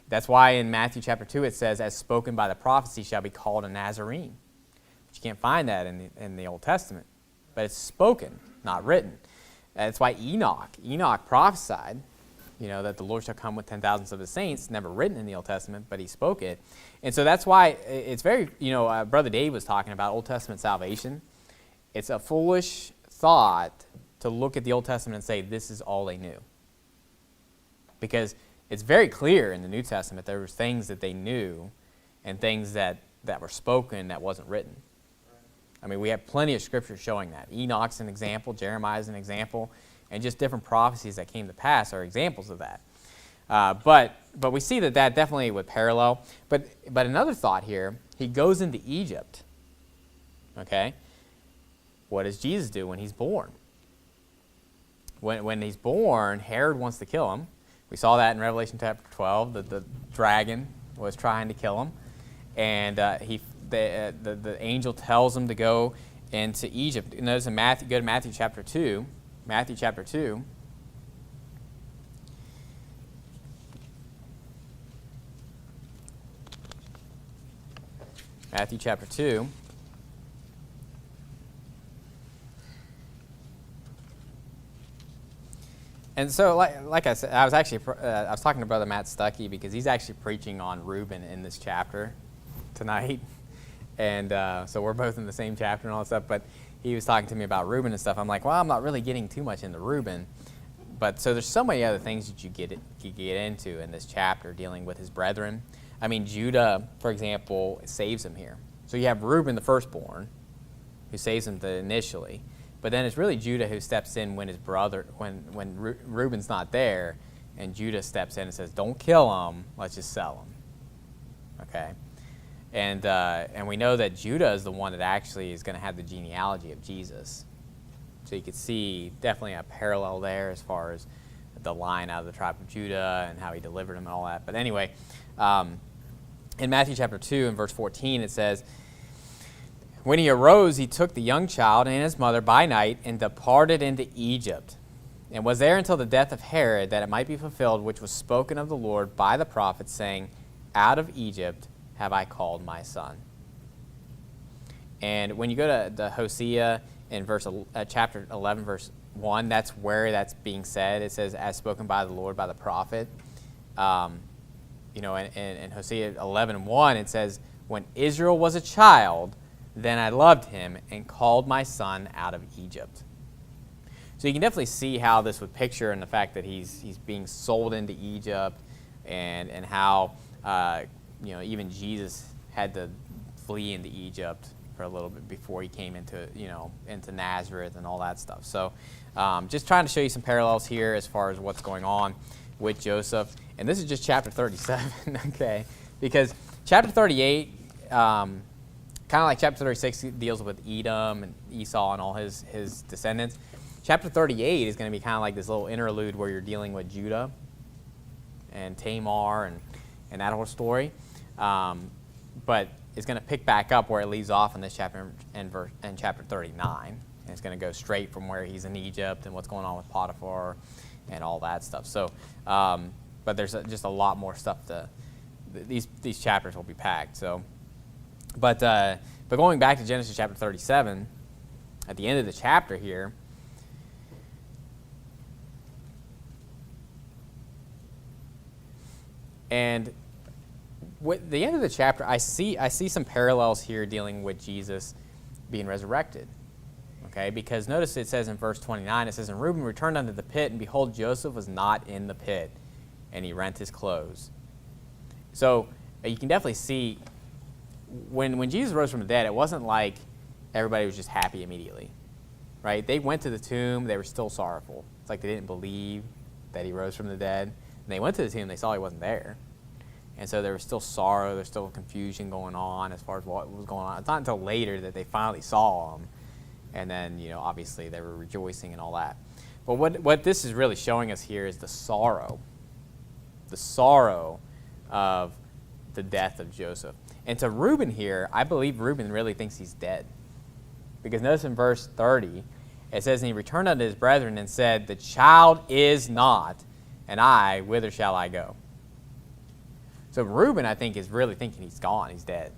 That's why in Matthew chapter 2 it says, as spoken by the prophets, he shall be called a Nazarene. But you can't find that in the Old Testament. But it's spoken, not written. That's why Enoch prophesied, that the Lord shall come with 10,000s of his saints, never written in the Old Testament, but he spoke it. And so that's why it's very, Brother Dave was talking about Old Testament salvation. It's a foolish thought to look at the Old Testament and say this is all they knew. Because it's very clear in the New Testament there were things that they knew and things that were spoken that wasn't written. I mean, we have plenty of scripture showing that. Enoch's an example, Jeremiah's an example, and just different prophecies that came to pass are examples of that. But we see that definitely would parallel. But another thought here, he goes into Egypt. Okay? What does Jesus do when he's born? When he's born, Herod wants to kill him. We saw that in Revelation chapter 12, that the dragon was trying to kill him. And the angel tells him to go into Egypt. Notice in Matthew, go to Matthew chapter 2. Matthew chapter 2. Matthew chapter 2. And so, like I said, I was talking to Brother Matt Stuckey because he's actually preaching on Reuben in this chapter tonight. And so we're both in the same chapter and all that stuff, but he was talking to me about Reuben and stuff. I'm like, well, I'm not really getting too much into Reuben. But so there's so many other things that you get into in this chapter dealing with his brethren. I mean, Judah, for example, saves him here. So you have Reuben, the firstborn, who saves him initially. But then it's really Judah who steps in when his brother, when Reuben's not there, and Judah steps in and says, don't kill him, let's just sell him. Okay? And we know that Judah is the one that actually is going to have the genealogy of Jesus. So you could see definitely a parallel there as far as the line out of the tribe of Judah and how he delivered him and all that. But anyway, in Matthew chapter 2 and verse 14 it says, when he arose, he took the young child and his mother by night and departed into Egypt, and was there until the death of Herod, that it might be fulfilled which was spoken of the Lord by the prophet, saying, out of Egypt have I called my son. And when you go to the Hosea in chapter 11, verse 1, that's where that's being said. It says, as spoken by the Lord by the prophet. In Hosea 11:1, it says, when Israel was a child, then I loved him and called my son out of Egypt. So you can definitely see how this would picture in the fact that he's being sold into Egypt, and how even Jesus had to flee into Egypt for a little bit before he came into Nazareth and all that stuff. So just trying to show you some parallels here as far as what's going on with Joseph. And this is just chapter 37, okay? Because chapter 38 kind of like chapter 36 deals with Edom and Esau and all his descendants. Chapter 38 is going to be kind of like this little interlude where you're dealing with Judah and Tamar and that whole story. But it's going to pick back up where it leaves off in this chapter and chapter 39. And it's going to go straight from where he's in Egypt and what's going on with Potiphar and all that stuff. So, but there's just a lot more stuff these chapters will be packed. So, but going back to Genesis chapter 37, at the end of the chapter here, and with the end of the chapter, I see some parallels here dealing with Jesus being resurrected. Okay, because notice it says in verse 29, it says, "And Reuben returned unto the pit, and behold, Joseph was not in the pit, and he rent his clothes." So you can definitely see when Jesus rose from the dead, it wasn't like everybody was just happy immediately, right? They went to the tomb, they were still sorrowful. It's like they didn't believe that he rose from the dead. And they went to the tomb, they saw he wasn't there. And so there was still sorrow, there's still confusion going on as far as what was going on. It's not until later that they finally saw him. And then, obviously they were rejoicing and all that. But what this is really showing us here is the sorrow of the death of Joseph. And to Reuben here, I believe Reuben really thinks he's dead. Because notice in verse 30, it says, "And he returned unto his brethren and said, The child is not, and I, whither shall I go?" So Reuben, I think, is really thinking he's gone, he's dead,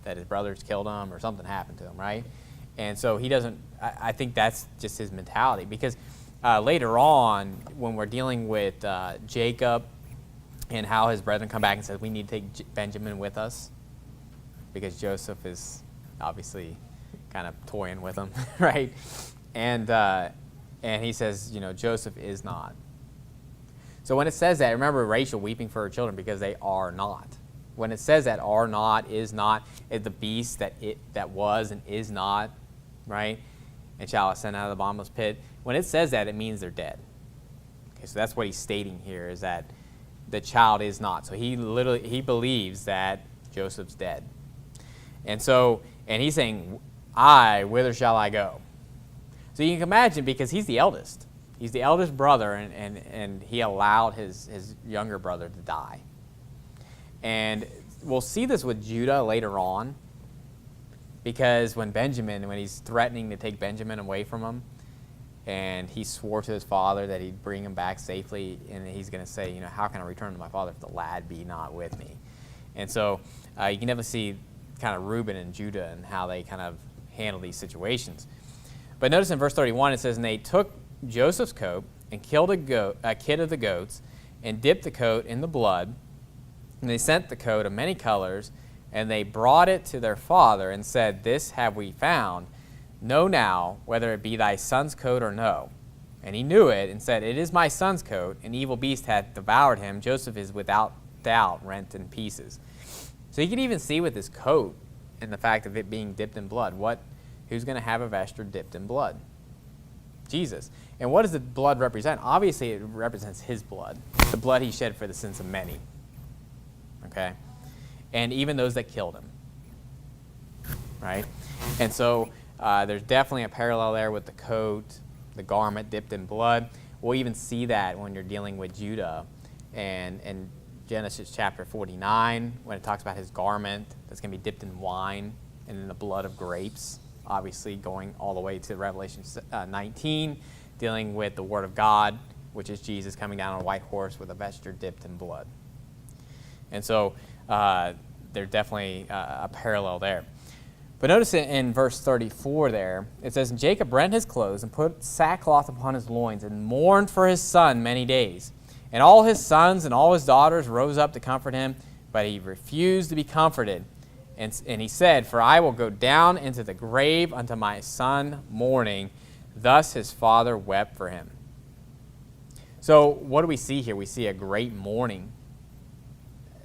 that his brothers killed him or something happened to him, right? And so he doesn't, I think that's just his mentality. Because later on, when we're dealing with Jacob and how his brethren come back and says, "We need to take Benjamin with us," because Joseph is obviously kind of toying with him, right? And he says, Joseph is not. So when it says that, remember Rachel weeping for her children because they are not. When it says that are not, is not, is the beast that was and is not, right? And shall ascend out of the bottomless pit. When it says that, it means they're dead. Okay, so that's what he's stating here, is that the child is not. So he believes that Joseph's dead. And he's saying, "I, whither shall I go?" So you can imagine, because he's the eldest. He's the eldest brother, and he allowed his younger brother to die. And we'll see this with Judah later on, because when he's threatening to take Benjamin away from him, and he swore to his father that he'd bring him back safely, and he's going to say, "How can I return to my father if the lad be not with me?" And so you can definitely see kind of Reuben and Judah and how they kind of handle these situations. But notice in verse 31, it says, "And they took Joseph's coat and killed a kid of the goats and dipped the coat in the blood. And they sent the coat of many colors, and they brought it to their father and said, This have we found. Know now whether it be thy son's coat or no. And he knew it and said, It is my son's coat. An evil beast hath devoured him. Joseph is without doubt rent in pieces." So you can even see with this coat and the fact of it being dipped in blood, who's going to have a vesture dipped in blood? Jesus. And what does the blood represent? Obviously, it represents his blood, the blood he shed for the sins of many. Okay? And even those that killed him. Right? And so there's definitely a parallel there with the coat, the garment dipped in blood. We'll even see that when you're dealing with Judah and Genesis chapter 49, when it talks about his garment that's going to be dipped in wine and in the blood of grapes. Obviously going all the way to Revelation 19, dealing with the Word of God, which is Jesus coming down on a white horse with a vesture dipped in blood. And so there's definitely a parallel there. But notice in verse 34 there, it says, "And Jacob rent his clothes and put sackcloth upon his loins and mourned for his son many days. And all his sons and all his daughters rose up to comfort him, but he refused to be comforted. And he said, For I will go down into the grave unto my son mourning. Thus his father wept for him." So what do we see here? We see a great mourning,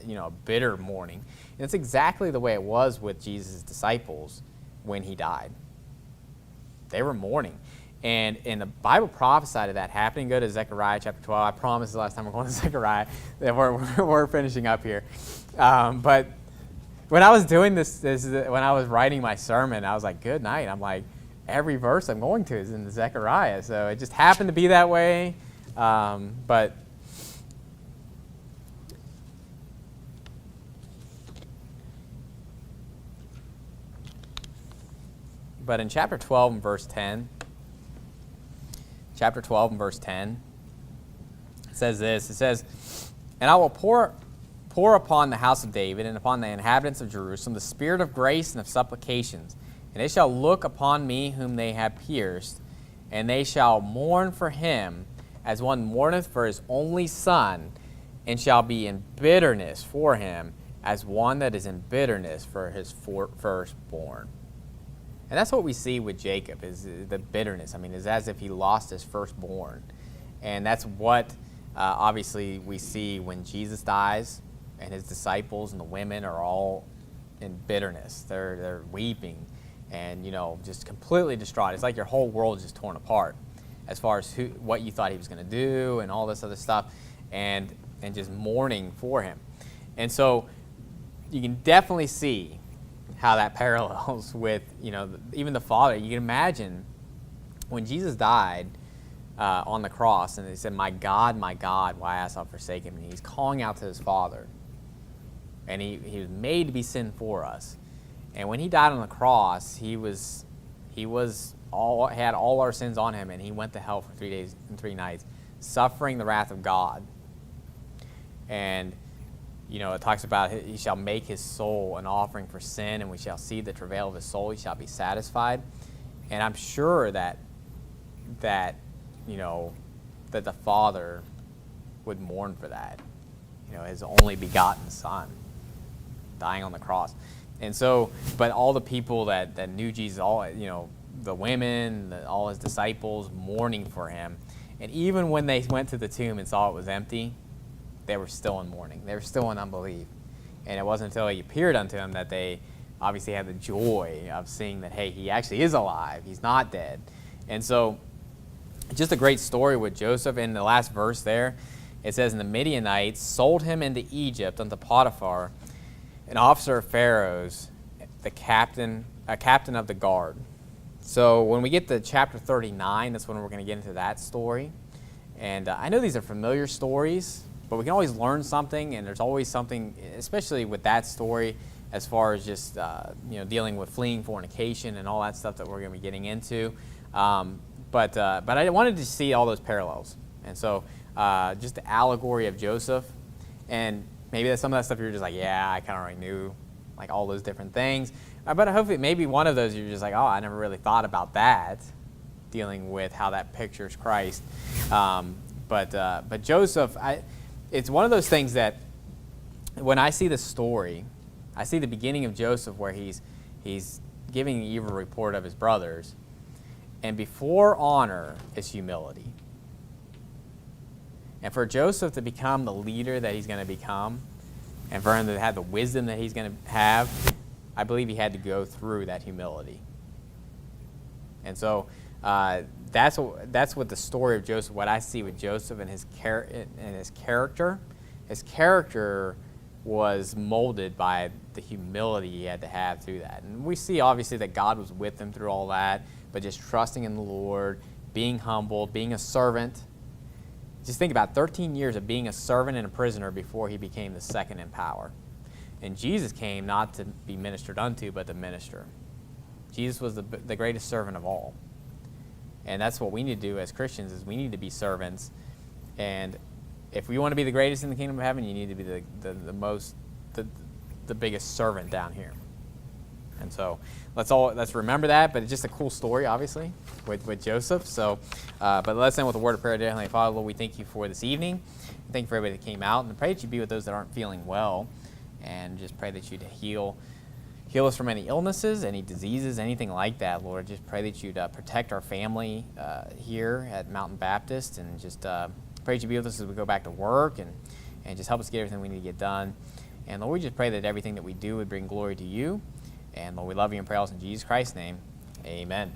a bitter mourning. And that's exactly the way it was with Jesus' disciples when he died. They were mourning. And the Bible prophesied of that happening. Go to Zechariah chapter 12. I promise the last time we're going to Zechariah that we're finishing up here. But when I was doing this, when I was writing my sermon, I was like, good night. I'm like, every verse I'm going to is in Zechariah. So it just happened to be that way. But in chapter 12 and verse 10, it says this. It says, "And I will pour upon the house of David and upon the inhabitants of Jerusalem the spirit of grace and of supplications. And they shall look upon me whom they have pierced, and they shall mourn for him as one mourneth for his only son, and shall be in bitterness for him as one that is in bitterness for his firstborn." And that's what we see with Jacob, is the bitterness. I mean, it's as if he lost his firstborn. And that's what obviously we see when Jesus dies, and his disciples and the women are all in bitterness. They're weeping and, just completely distraught. It's like your whole world is just torn apart as far as what you thought he was going to do and all this other stuff, and just mourning for him. And so you can definitely see how that parallels with, even the Father. You can imagine when Jesus died on the cross, and he said, my God, why hast thou forsaken me?" He's calling out to his Father. And he was made to be sin for us. And when he died on the cross, he had all our sins on him, and he went to hell for 3 days and 3 nights, suffering the wrath of God. And it talks about he shall make his soul an offering for sin, and we shall see the travail of his soul. He shall be satisfied. And I'm sure that the Father would mourn for that. His only begotten Son dying on the cross. And so, but all the people that knew Jesus, all, the women, all his disciples mourning for him. And even when they went to the tomb and saw it was empty, they were still in mourning. They were still in unbelief. And it wasn't until he appeared unto them that they obviously had the joy of seeing that, hey, he actually is alive. He's not dead. And so just a great story with Joseph. In the last verse there, it says, "And the Midianites sold him into Egypt unto Potiphar, an officer of Pharaoh's, a captain of the guard." So when we get to chapter 39, that's when we're going to get into that story. And I know these are familiar stories, but we can always learn something, and there's always something, especially with that story, as far as just dealing with fleeing fornication and all that stuff that we're going to be getting into. But I wanted to see all those parallels, and so just the allegory of Joseph, and maybe that's some of that stuff you're just like, yeah, I kind of already knew, like all those different things. But hopefully, maybe one of those you're just like, oh, I never really thought about that, dealing with how that pictures Christ. But Joseph, it's one of those things that when I see the story, I see the beginning of Joseph where he's giving the evil report of his brothers, and before honor is humility. And for Joseph to become the leader that he's going to become, and for him to have the wisdom that he's going to have, I believe he had to go through that humility. And so that's what the story of Joseph, what I see with Joseph and his character. His character was molded by the humility he had to have through that. And we see obviously that God was with him through all that, but just trusting in the Lord, being humble, being a servant. Just think about 13 years of being a servant and a prisoner before he became the second in power. And Jesus came not to be ministered unto, but to minister. Jesus was the greatest servant of all. And that's what we need to do as Christians, is we need to be servants. And if we want to be the greatest in the kingdom of heaven, you need to be the biggest servant down here. And so let's remember that. But it's just a cool story, obviously, with Joseph. So, but let's end with a word of prayer. Dear Heavenly Father, Lord, we thank you for this evening. Thank you for everybody that came out, and pray that you be with those that aren't feeling well, and just pray that you'd heal us from any illnesses, any diseases, anything like that, Lord. Just pray that you'd protect our family here at Mountain Baptist, and just pray that you be with us as we go back to work, and just help us get everything we need to get done. And Lord, we just pray that everything that we do would bring glory to you. And Lord, we love you and pray all in Jesus Christ's name. Amen.